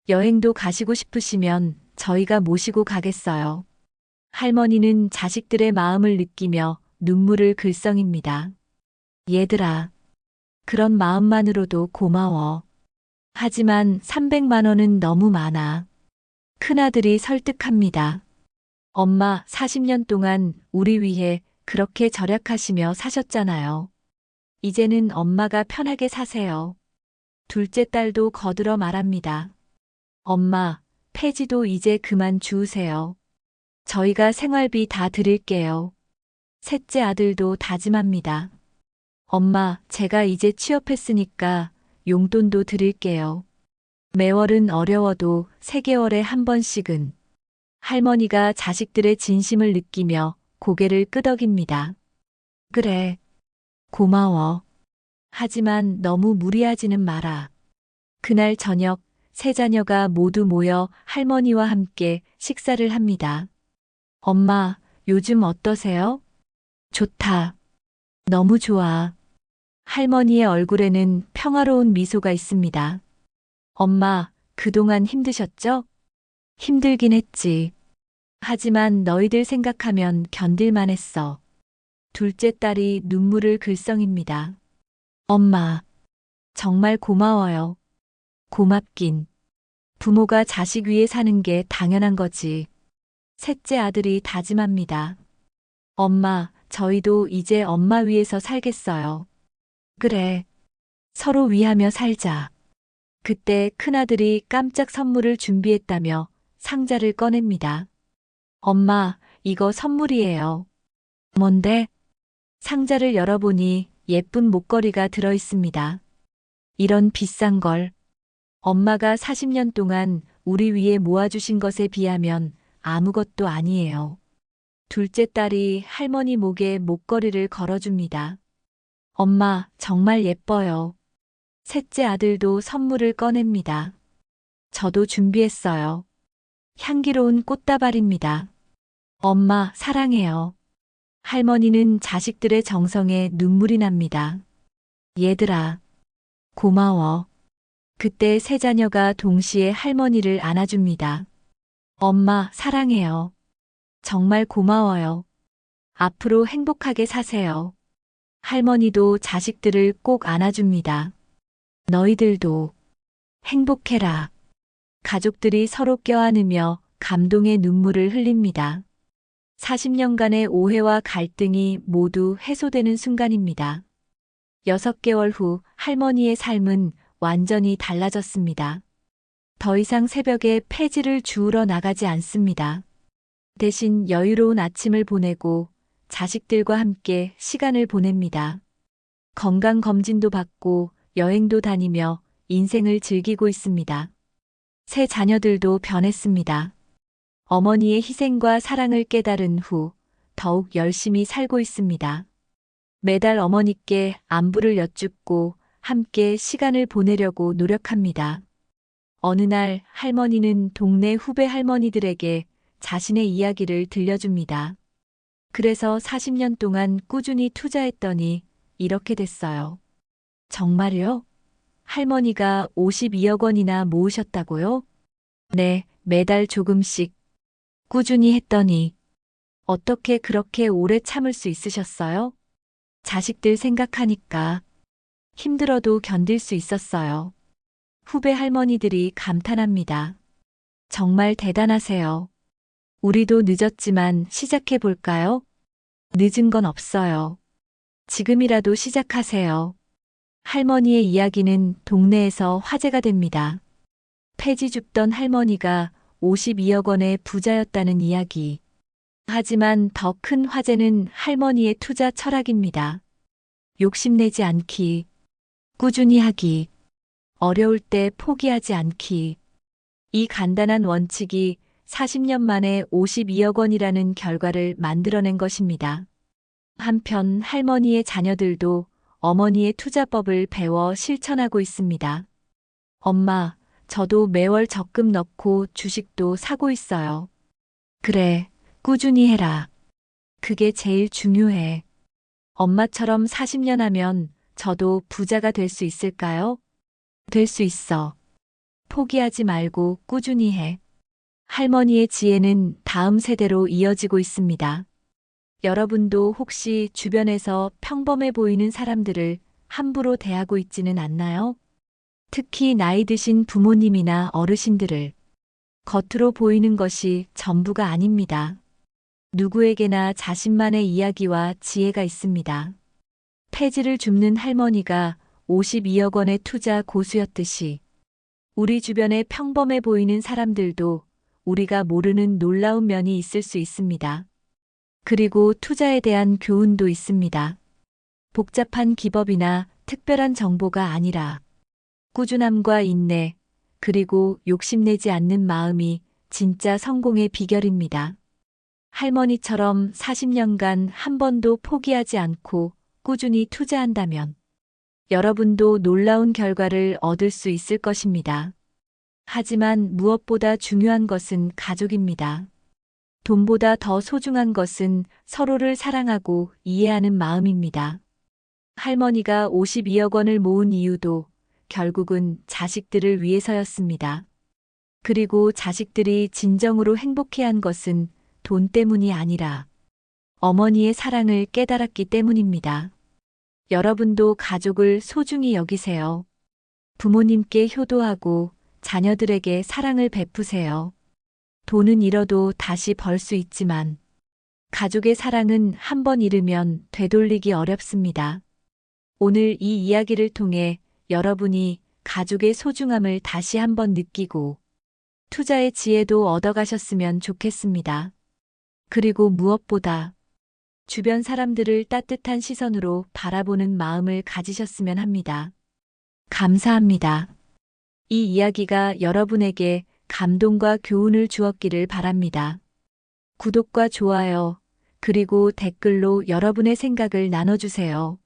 여행도 가시고 싶으시면 저희가 모시고 가겠어요. 할머니는 자식들의 마음을 느끼며 눈물을 글썽입니다. 얘들아, 그런 마음만으로도 고마워. 하지만 300만 원은 너무 많아. 큰아들이 설득합니다. 엄마 40년 동안 우리 위해 그렇게 절약하시며 사셨잖아요. 이제는 엄마가 편하게 사세요. 둘째 딸도 거들어 말합니다. 엄마, 폐지도 이제 그만 주우세요. 저희가 생활비 다 드릴게요. 셋째 아들도 다짐합니다. 엄마, 제가 이제 취업했으니까 용돈도 드릴게요. 매월은 어려워도 3개월에 한 번씩은. 할머니가 자식들의 진심을 느끼며 고개를 끄덕입니다. 그래, 고마워. 하지만 너무 무리하지는 마라. 그날 저녁 세 자녀가 모두 모여 할머니와 함께 식사를 합니다. 엄마, 요즘 어떠세요? 좋다. 너무 좋아. 할머니의 얼굴에는 평화로운 미소가 있습니다. 엄마, 그동안 힘드셨죠? 힘들긴 했지. 하지만 너희들 생각하면 견딜만 했어. 둘째 딸이 눈물을 글썽입니다. 엄마, 정말 고마워요. 고맙긴. 부모가 자식 위해 사는 게 당연한 거지. 셋째 아들이 다짐합니다. 엄마, 저희도 이제 엄마 위해서 살겠어요. 그래. 서로 위하며 살자. 그때 큰아들이 깜짝 선물을 준비했다며 상자를 꺼냅니다. 엄마, 이거 선물이에요. 뭔데? 상자를 열어보니 예쁜 목걸이가 들어 있습니다. 이런 비싼 걸. 엄마가 40년 동안 우리 위해 모아주신 것에 비하면 아무것도 아니에요. 둘째 딸이 할머니 목에 목걸이를 걸어줍니다. 엄마, 정말 예뻐요. 셋째 아들도 선물을 꺼냅니다. 저도 준비했어요. 향기로운 꽃다발입니다. 엄마, 사랑해요. 할머니는 자식들의 정성에 눈물이 납니다. 얘들아, 고마워. 그때 세 자녀가 동시에 할머니를 안아줍니다. 엄마, 사랑해요. 정말 고마워요. 앞으로 행복하게 사세요. 할머니도 자식들을 꼭 안아줍니다. 너희들도 행복해라. 가족들이 서로 껴안으며 감동의 눈물을 흘립니다. 40년간의 오해와 갈등이 모두 해소되는 순간입니다. 6개월 후 할머니의 삶은 완전히 달라졌습니다. 더 이상 새벽에 폐지를 주우러 나가지 않습니다. 대신 여유로운 아침을 보내고 자식들과 함께 시간을 보냅니다. 건강검진도 받고 여행도 다니며 인생을 즐기고 있습니다. 새 자녀들도 변했습니다. 어머니의 희생과 사랑을 깨달은 후 더욱 열심히 살고 있습니다. 매달 어머니께 안부를 여쭙고 함께 시간을 보내려고 노력합니다. 어느 날 할머니는 동네 후배 할머니들에게 자신의 이야기를 들려줍니다. 그래서 40년 동안 꾸준히 투자했더니 이렇게 됐어요. 정말요? 할머니가 52억 원이나 모으셨다고요? 네, 매달 조금씩 꾸준히 했더니 어떻게 그렇게 오래 참을 수 있으셨어요? 자식들 생각하니까 힘들어도 견딜 수 있었어요. 후배 할머니들이 감탄합니다. 정말 대단하세요. 우리도 늦었지만 시작해 볼까요? 늦은 건 없어요. 지금이라도 시작하세요. 할머니의 이야기는 동네에서 화제가 됩니다. 폐지 줍던 할머니가 52억 원의 부자였다는 이야기. 하지만 더 큰 화제는 할머니의 투자 철학입니다. 욕심내지 않기, 꾸준히 하기, 어려울 때 포기하지 않기. 이 간단한 원칙이 40년 만에 52억 원이라는 결과를 만들어낸 것입니다. 한편 할머니의 자녀들도 어머니의 투자법을 배워 실천하고 있습니다. 엄마, 저도 매월 적금 넣고 주식도 사고 있어요. 그래, 꾸준히 해라. 그게 제일 중요해. 엄마처럼 40년 하면 저도 부자가 될 수 있을까요? 될 수 있어. 포기하지 말고 꾸준히 해. 할머니의 지혜는 다음 세대로 이어지고 있습니다. 여러분도 혹시 주변에서 평범해 보이는 사람들을 함부로 대하고 있지는 않나요? 특히 나이 드신 부모님이나 어르신들을. 겉으로 보이는 것이 전부가 아닙니다. 누구에게나 자신만의 이야기와 지혜가 있습니다. 폐지를 줍는 할머니가 52억 원의 투자 고수였듯이 우리 주변에 평범해 보이는 사람들도 우리가 모르는 놀라운 면이 있을 수 있습니다. 그리고 투자에 대한 교훈도 있습니다. 복잡한 기법이나 특별한 정보가 아니라 꾸준함과 인내, 그리고 욕심내지 않는 마음이 진짜 성공의 비결입니다. 할머니처럼 40년간 한 번도 포기하지 않고 꾸준히 투자한다면 여러분도 놀라운 결과를 얻을 수 있을 것입니다. 하지만 무엇보다 중요한 것은 가족입니다. 돈보다 더 소중한 것은 서로를 사랑하고 이해하는 마음입니다. 할머니가 52억 원을 모은 이유도 결국은 자식들을 위해서였습니다. 그리고 자식들이 진정으로 행복해한 것은 돈 때문이 아니라 어머니의 사랑을 깨달았기 때문입니다. 여러분도 가족을 소중히 여기세요. 부모님께 효도하고 자녀들에게 사랑을 베푸세요. 돈은 잃어도 다시 벌 수 있지만 가족의 사랑은 한 번 잃으면 되돌리기 어렵습니다. 오늘 이 이야기를 통해 여러분이 가족의 소중함을 다시 한번 느끼고 투자의 지혜도 얻어가셨으면 좋겠습니다. 그리고 무엇보다 주변 사람들을 따뜻한 시선으로 바라보는 마음을 가지셨으면 합니다. 감사합니다. 이 이야기가 여러분에게 감동과 교훈을 주었기를 바랍니다. 구독과 좋아요, 그리고 댓글로 여러분의 생각을 나눠주세요.